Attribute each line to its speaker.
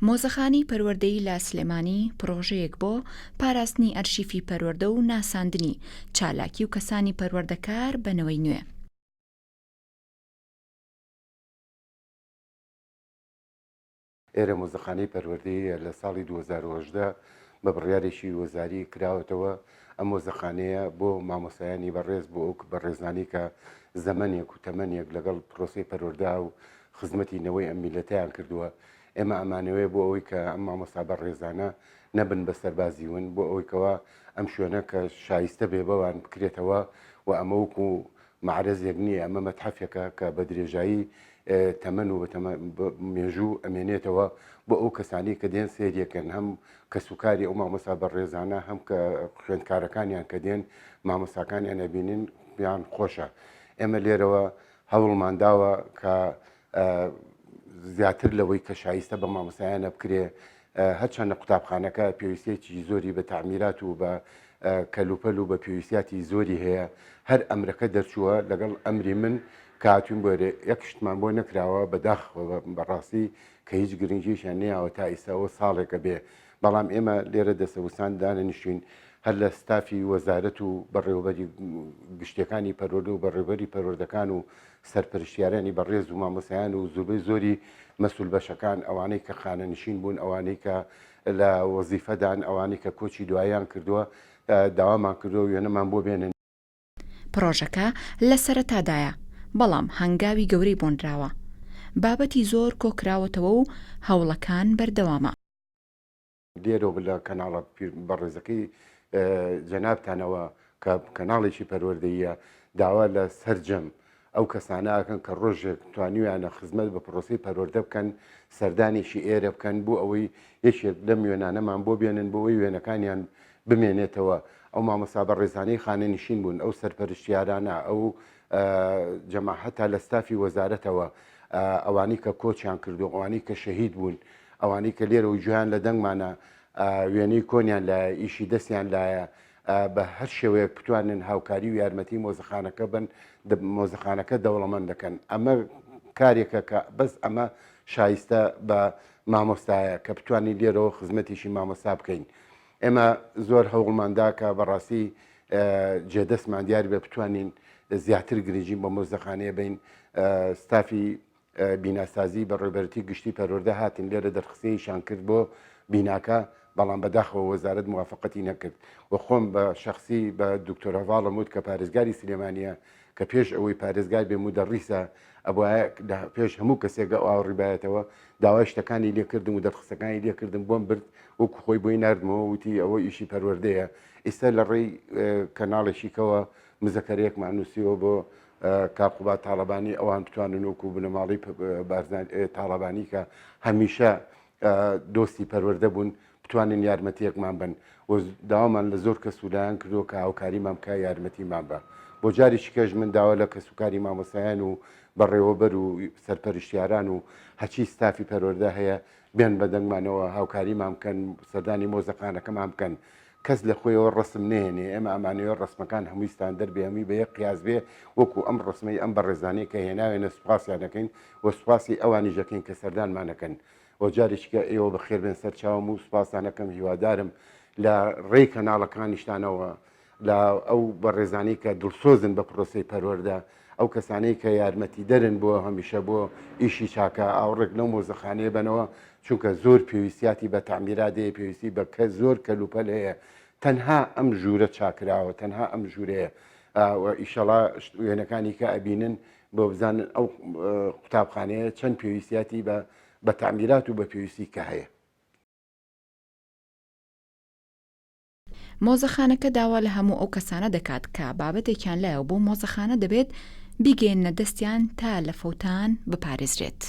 Speaker 1: مۆزەخانەی پەروەردەیی لە سلێمانی پرۆژەیەک بۆ پاراستنی ئەرشیفی پەروەردە و ناساندنی چالاکی و کەسانی پەروەردەکار بنەوەی نوێ.
Speaker 2: ئێرە مۆزەخانەی پەروەردەیی لە ساڵی 2018 بە بڕیارێکی وەزاری کراوەتەوە. ئەم مۆزەخانەیە بۆ مامۆسایانی بەڕێز بۆ ئەو بەڕێزانی کە زەمەنێک و تەمەنێک لەگەڵ پرۆسی پەروەردا و خزمەتی نەوەی ئەم میلەتیان کردووە. ئێمە ئەمانەوەی بۆ ئەوەی کە ئەم مامۆستا بەڕێزانە نەبن بە سەربازی ون، بۆ ئەوەیکەوە ئەم شوێنە کە شایستە بێ بەوان بکرێتەوە و ئەمە وەکو معرەزێک نییە، ئەمە مەتحەفێکە کە بە درێژایی تەمەن و مێژوو ئەمێنێتەوە بۆ ئەو کەسانی کە دێن سێریەکەن، هەم کە سوکاری ئەو مامۆستا بەڕێزانە، هەم کە خوێندکارەکانیان کە دێن مامۆستاکانیان ئەبینین یان خۆشە. ئێمە لێرەوە هەوڵمانداوە کە زیاتر لەوەی کە شایستە بە مامۆسایانە بکرێ، هەرچەندە قوتابخانەکە پێویستێکی زۆری بە تعمیرات و بە کەلوپەل و بە پێویستیاتی زۆری هەیە. هەر ئەمرەکە دەرچووە لەگەڵ ئەمری من کاتون بۆرێ یەک شتمان بۆ نەکراوە بەداخەوە بەڕاستی کە هیچ گرنگیشیان نەیەوە تا ئێستاەوە ساڵێکە بێ. بەڵام ئێمە لێرە دەسەوسان دانەنیشین هەر لە ستافی وەزارەت و بەڕێوەبەری گشتەکانی پەروەردە و بەڕێوەبەری پەروەردەکان و سەرپەرشتیارانی بەڕێز و مامۆسایان و زۆربەی زۆری مەسئول بەشەکان، ئەوانەی کە خانەنشین بوون، ئەوانەی کە لە وەزیفەدان، ئەوانەی کە کۆچی دواییان کردووە، داوامان کردووە وێنەمان بۆ بێنن.
Speaker 1: پرۆژەکە لە سەرەتادایە، بەڵام هەنگاوی گەورەی بۆنراوە. بابەتی زۆر کۆکراوەتەوە و هەوڵەکان بەردەوامە.
Speaker 2: لێرەوە لە کەناڵە بەڕێزەکەی جەنابتانەوە کە کەناڵێکی پەروەردەیە داوا لە سەرجەم ئەو کەسانەکەن کە ڕۆژێک توانیویانە خزمەت بە پرۆسی پەروەردە بکەن، سەردانێکی ئێرە بکەن بۆ ئەوەی یەکێک لەم وێنانەمان بۆ بێنن بۆ ئەوەی وێنەکانیان بمێنێتەوە. ئەو مامۆستا بەڕێزانەی خانەنشین بوون، ئەو سەرپەرشتیارانە، ئەو جەماعەتە لە ستافی وەزارەتەوە، ئەوانی کە کۆچیان کردو، ئەوانی کە شەهید بوون، ئەوانی کە لێرە و گویان لە دەنگمانە وێنەی کۆنیان لایە، ئیشی دەستیان لایە، بە هەر شێوەیەک بتوانن هاوکاری و یارمەتی مۆزەخانەکە بن، مۆزەخانەکە دەوڵەمەند دەکەن. ئەمە کارێکە کە بەس ئەمە شایستە بە مامۆستایە کە بتوانین لێرەوە خزمەتیشی مامۆستا بکەین. ئێمە زۆر هەوڵماندا کە بەڕاستی جێدەستمان دیاری بە بتوانین زیاتر گرنگی بە مۆزەخانەیە بین. ستافی بیناسازی بە ڕێبەرەتی گشتی پەروەردە هاتن لێرە دەرخستەیەشان کرد بۆ بیناکە، بەڵام بەداخەوە وەزارەت موافقەتی نەکرد. و خۆم بە شخصی بە دکتۆر هەڤاڵم وت کە پارێزگاری سلێمانیە کە پێش ئەوەی پارێزگار بێ مودەڕیسە ئەبوایە پێش هەموو کەسێکە ئاوڕیبایەتەوە داوای شتەکانی لێکردم و دەرخستەکانی لێکردم بۆم برد، وەکو خۆی بۆی نردمەوە وتی ئەوە ئیشی پەروەردەیە. ئێستا لە ڕێی کەناڵێکیکەوە مزەکەرەیەکمان نووسیوە بۆ کاقوبات تاڵەبانی ئەوان بتوانن وەکو بنەماڵی تاڵەبانی کە هەمیشە دۆستی پەروەردە بوون بتوانن یارمەتیەکمان بن. داوامان لە زۆر کەس وولایان کردو کە هاوکاریمان بکە، یارمەتیمان بە. بۆ جارێکی کەش من داوا لە کەسوکاری مامۆسایان و بەڕێوەبەر و سەرپەرشتیاران و هەچی ستافی پەروەردە هەیە بێن بە دەنگمانەوە هاوکاریمان بکەن، سەردانی مۆزەخانەکەمان بکەن. کەس لە خۆیەوە ڕسم نێنێ، ئێمە ئەمانەوە ڕسمەکان هەمووی ستاندەر بێ، هەمووی بە یەک قیاس بێ، وەکو ئەم ڕسمەی ئەم بەڕێزانەی کە هێناوێنە سوپاسیانەکەین و سوپاسی ئەوانی ژەکەین کە سەردانمانەکەن. و جارێکیکە ئێوە بەخێر بێن سەر چاوم و سوپاسانەکەم، هیوادارم لە ڕێی کەناڵەکانیشتانەوە لە ئەو بەڕێزانەی کە دڵسۆزن بە پرۆسی پەروەردە، ئەو کەسانەی کە یارمەتی دەرن بۆ هەمیشە بۆ ئیشی چاکە ئاوڕێک لەو مۆزەخانەیە بنەوە، چونکە زۆر پێویستیاتی بە تعمیرات هەیە، پێویستی بە کە زۆر کەلوپەل هەیە. تەنها ئەم ژوورە چاکراوە، تەنها ئەم ژوورەیە. ئیشەڵا وێنەکانی کە ئەبینن بۆ بزانن ئەو قوتابخانەیە چەند پێویستیاتی بە تعمیرات و بە پێویستی کە هەیە.
Speaker 1: مۆزەخانەکە داوا لە هەموو ئەو کەسانە دەکات کە بابەتێکیان لایەوە بۆ مۆزەخانە دەبێت بیگەێنە دەستیان تا لە فەوتان بپارێزرێت.